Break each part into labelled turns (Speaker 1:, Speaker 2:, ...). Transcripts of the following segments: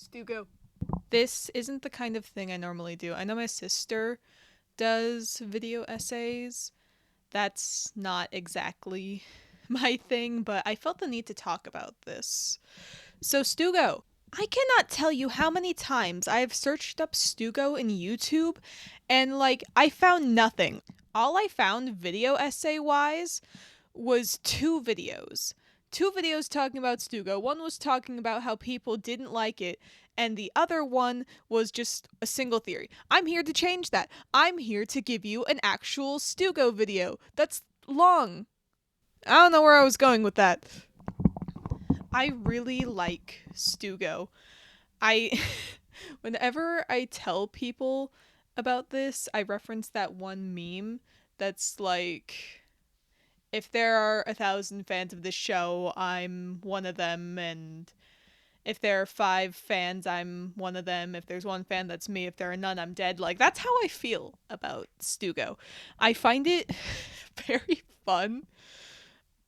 Speaker 1: Stugo. This isn't the kind of thing I normally do. I know my sister does video essays. That's not exactly my thing, but I felt the need to talk about this. So, Stugo. I cannot tell you how many times I have searched up Stugo in YouTube and, I found nothing. All I found video essay wise was two videos. Two videos talking about Stugo. One was talking about how people didn't like it, and the other one was just a single theory. I'm here to change that. I'm here to give you an actual Stugo video that's long. I don't know where I was going with that. I really like Stugo. I whenever I tell people about this, I reference that one meme that's like, if there are 1,000 fans of this show, I'm one of them, and if there are 5 fans, I'm one of them. If there's one fan, that's me. If there are none, I'm dead. Like, that's how I feel about Stugo. I find it very fun.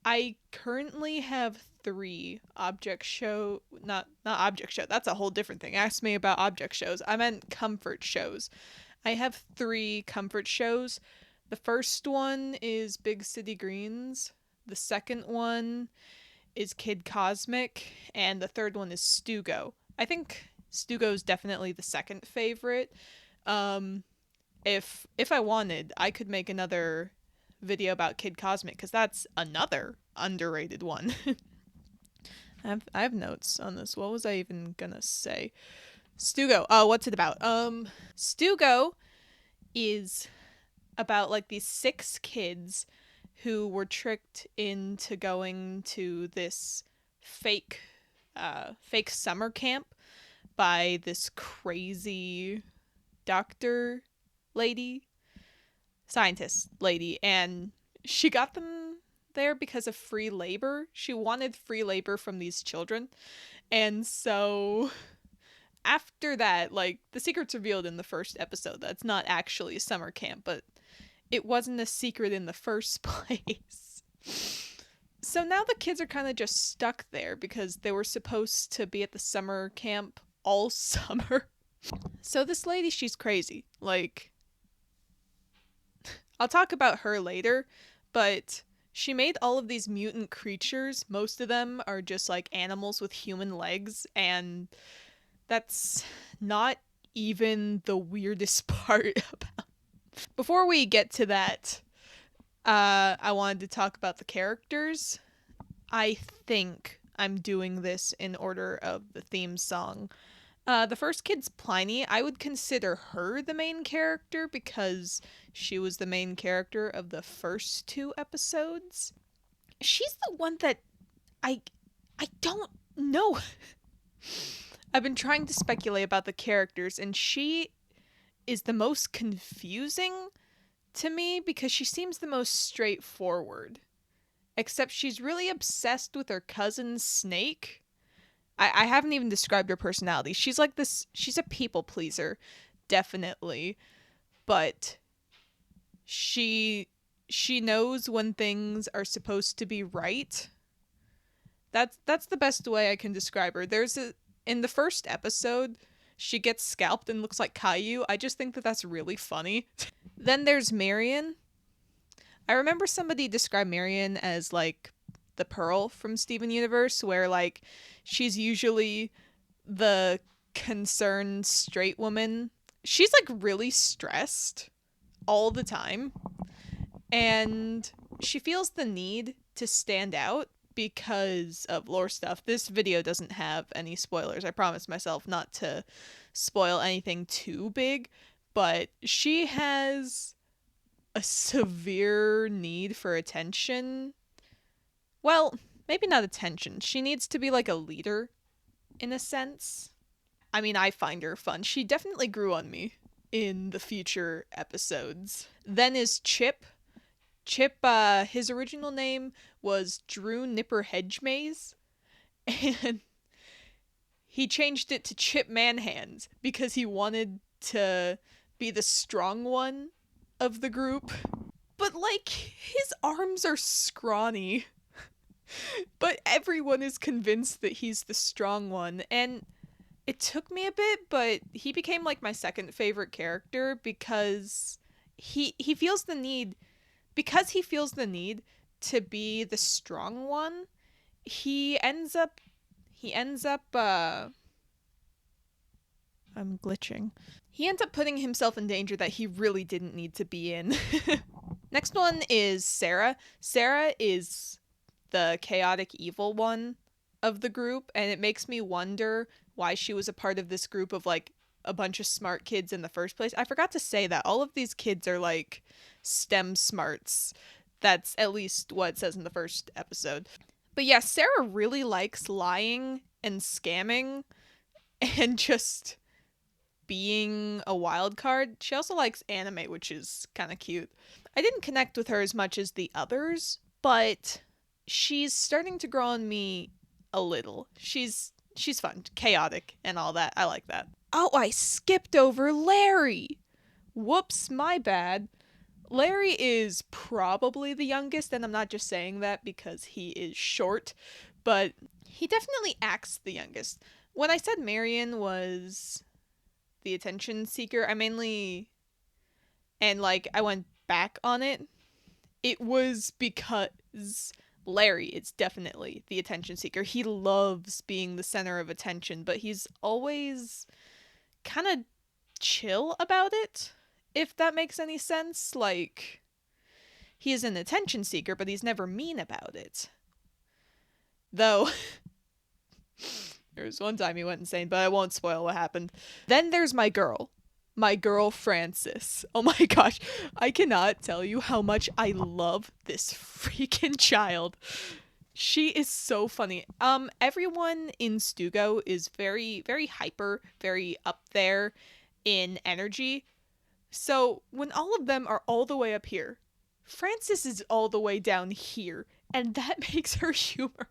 Speaker 1: I currently have 3 object show, not object show, that's a whole different thing. Ask me about object shows. I meant comfort shows. I have 3 comfort shows. The first one is Big City Greens. The second one is Kid Cosmic, and the third one is Stugo. I think Stugo is definitely the second favorite. If I wanted, I could make another video about Kid Cosmic, because that's another underrated one. I have notes on this. What was I even gonna say? Stugo. Oh, what's it about? Stugo is about these 6 kids who were tricked into going to this fake summer camp by this crazy doctor lady, scientist lady, and she got them there because of free labor. She wanted free labor from these children. And so after that, the secret's revealed in the first episode. That's not actually summer camp, but it wasn't a secret in the first place. So now the kids are kind of just stuck there because they were supposed to be at the summer camp all summer. So this lady, she's crazy. I'll talk about her later, but she made all of these mutant creatures. Most of them are just animals with human legs, and that's not even the weirdest part about. Before we get to that, I wanted to talk about the characters. I think I'm doing this in order of the theme song. The first kid's Pliny. I would consider her the main character because she was the main character of the first 2 episodes. She's the one that I don't know. I've been trying to speculate about the characters, and she is the most confusing to me because she seems the most straightforward. Except she's really obsessed with her cousin Snake. I haven't even described her personality. She's she's a people pleaser, definitely. But she knows when things are supposed to be right. That's the best way I can describe her. In the first episode, she gets scalped and looks like Caillou. I just think that that's really funny. Then there's Marion. I remember somebody described Marion as the Pearl from Steven Universe, where she's usually the concerned straight woman. She's really stressed all the time, and she feels the need to stand out because of lore stuff. This video doesn't have any spoilers. I promised myself not to spoil anything too big, but she has a severe need for attention. Well, maybe not attention. She needs to be a leader, in a sense. I mean, I find her fun. She definitely grew on me in the future episodes. Then is Chip. Chip, his original name was Drew Nipper Hedgemaze, and he changed it to Chip Manhands because he wanted to be the strong one of the group. But his arms are scrawny. But everyone is convinced that he's the strong one, and It took me a bit, but he became like my second favorite character because he feels the need to be the strong one. He ends up he ends up I'm glitching. He ends up putting himself in danger that he really didn't need to be in. Next one is Sarah. Sarah is the chaotic evil one of the group, and it makes me wonder why she was a part of this group of like a bunch of smart kids in the first place. I forgot to say that all of these kids are like STEM smarts. That's at least what it says in the first episode. But yeah, Sarah really likes lying and scamming and just being a wild card. She also likes anime, which is kind of cute. I didn't connect with her as much as the others, but she's starting to grow on me a little. She's fun, chaotic, and all that. I like that. Oh, I skipped over Larry. Whoops, my bad. Larry is probably the youngest, and I'm not just saying that because he is short, but he definitely acts the youngest. When I said Marion was the attention seeker, I mainly, and like I went back on it, it was because Larry is definitely the attention seeker. He loves being the center of attention, but he's always kind of chill about it, if that makes any sense. Like, he is an attention seeker, but he's never mean about it. Though, there was one time he went insane, but I won't spoil what happened. Then there's my girl. My girl, Frances. Oh my gosh. I cannot tell you how much I love this freaking child. She is so funny. Everyone in Stugo is very, very hyper, very up there in energy. So when all of them are all the way up here, Frances is all the way down here, and that makes her humor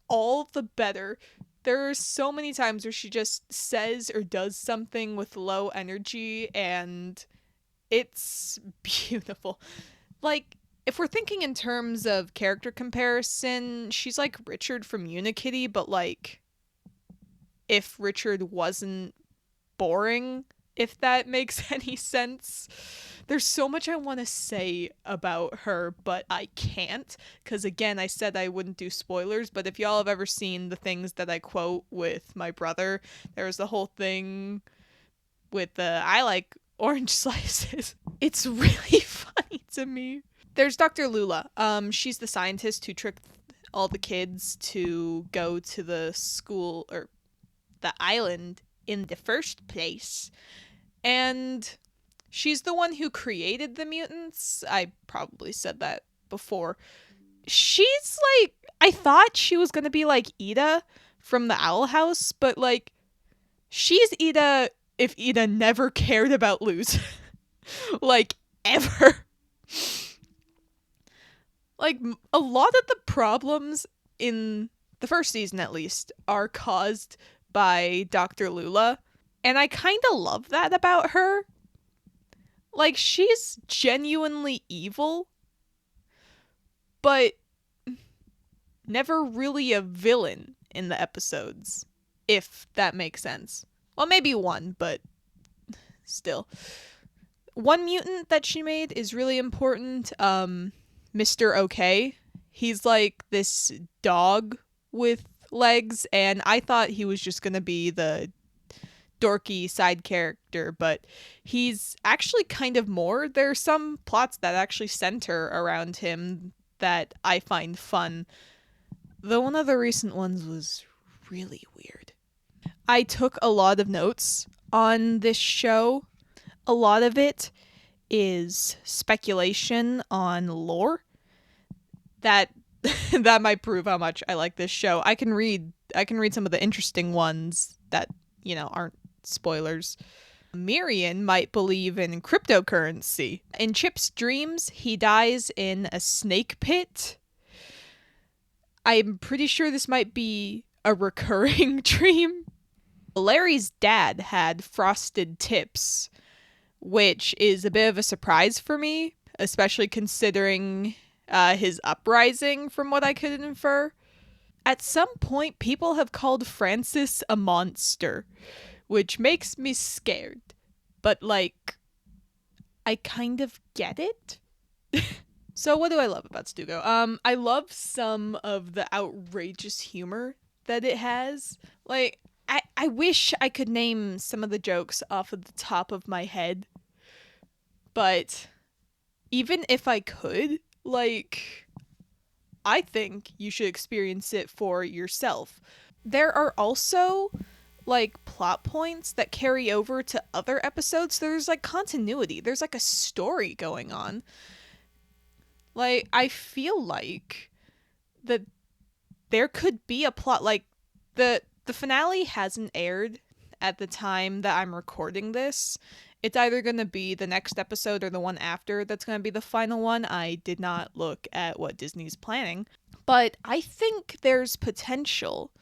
Speaker 1: all the better. There are so many times where she just says or does something with low energy, and it's beautiful. Like, if we're thinking in terms of character comparison, she's like Richard from Unikitty, but like, if Richard wasn't boring, if that makes any sense. There's so much I want to say about her, but I can't, because again, I said I wouldn't do spoilers, but if y'all have ever seen the things that I quote with my brother, there was the whole thing with the I like orange slices. It's really funny to me. There's Dr. Lula. She's the scientist who tricked all the kids to go to the school, or the island, in the first place. And she's the one who created the mutants. I probably said that before. She's like, I thought she was going to be like Ida from the Owl House, but like, she's Ida if Ida never cared about Luz. Like, ever. Like, a lot of the problems in the first season, at least, are caused by Dr. Lula. And I kind of love that about her. Like, she's genuinely evil, but never really a villain in the episodes, if that makes sense. Well, maybe one, but still. One mutant that she made is really important. Mr. OK. He's like this dog with legs, and I thought he was just gonna be the dorky side character, but he's actually kind of more. There are some plots that actually center around him that I find fun. Though one of the recent ones was really weird. I took a lot of notes on this show. A lot of it is speculation on lore. That might prove how much I like this show. I can read some of the interesting ones that, aren't spoilers. Marion might believe in cryptocurrency. In Chip's dreams, he dies in a snake pit. I'm pretty sure this might be a recurring dream. Larry's dad had frosted tips, which is a bit of a surprise for me, especially considering his uprising, from what I could infer. At some point, people have called Francis a monster, which makes me scared. But, like, I kind of get it. So what do I love about Stugoooooooooooooooo? I love some of the outrageous humor that it has. Like, I wish I could name some of the jokes off of the top of my head. But even if I could, like, I think you should experience it for yourself. There are also, like, plot points that carry over to other episodes. There's, like, continuity. There's, like, a story going on. Like, I feel like that there could be a plot, like, the finale hasn't aired at the time that I'm recording this. It's either going to be the next episode or the one after that's going to be the final one. I did not look at what Disney's planning. But I think there's potential.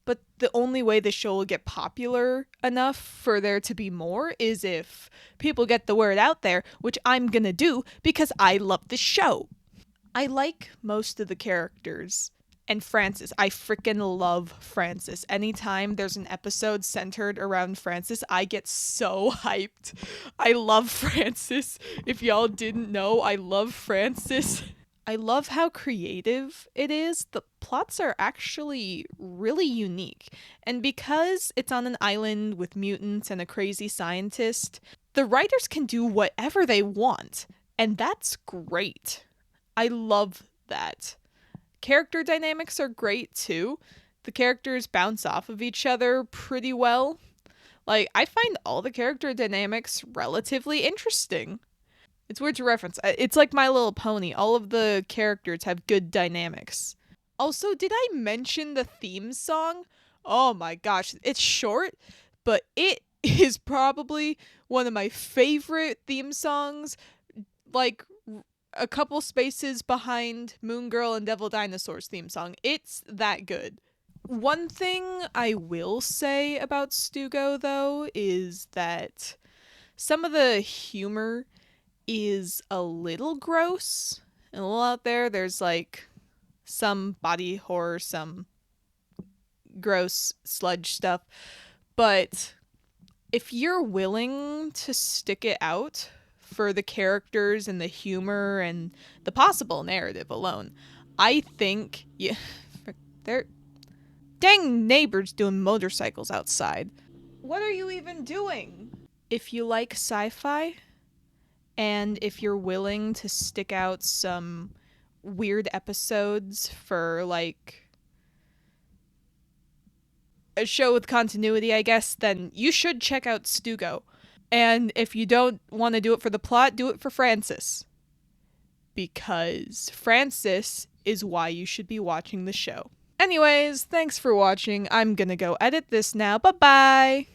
Speaker 1: But the only way the show will get popular enough for there to be more is if people get the word out there, which I'm going to do because I love the show. I like most of the characters. And Francis, I freaking love Francis. Anytime there's an episode centered around Francis, I get so hyped. I love Francis. If y'all didn't know, I love Francis. I love how creative it is. The plots are actually really unique. And because it's on an island with mutants and a crazy scientist, the writers can do whatever they want. And that's great. I love that. Character dynamics are great too. The characters bounce off of each other pretty well. Like, I find all the character dynamics relatively interesting. It's weird to reference. It's like My Little Pony. All of the characters have good dynamics. Also, did I mention the theme song? Oh my gosh, it's short, but it is probably one of my favorite theme songs. Like, a couple spaces behind Moon Girl and Devil Dinosaur's theme song. It's that good. One thing I will say about Stugoooooooooooooo, though, is that some of the humor is a little gross and a little out there. There's, like, some body horror, some gross sludge stuff. But if you're willing to stick it out for the characters and the humor and the possible narrative alone, I think they're dang neighbors doing motorcycles outside. What are you even doing? If you like sci-fi and if you're willing to stick out some weird episodes for, like, a show with continuity, I guess, then you should check out Stugoooooooooooooo. And if you don't want to do it for the plot, do it for Francis. Because Francis is why you should be watching the show. Anyways, thanks for watching. I'm gonna go edit this now. Bye-bye!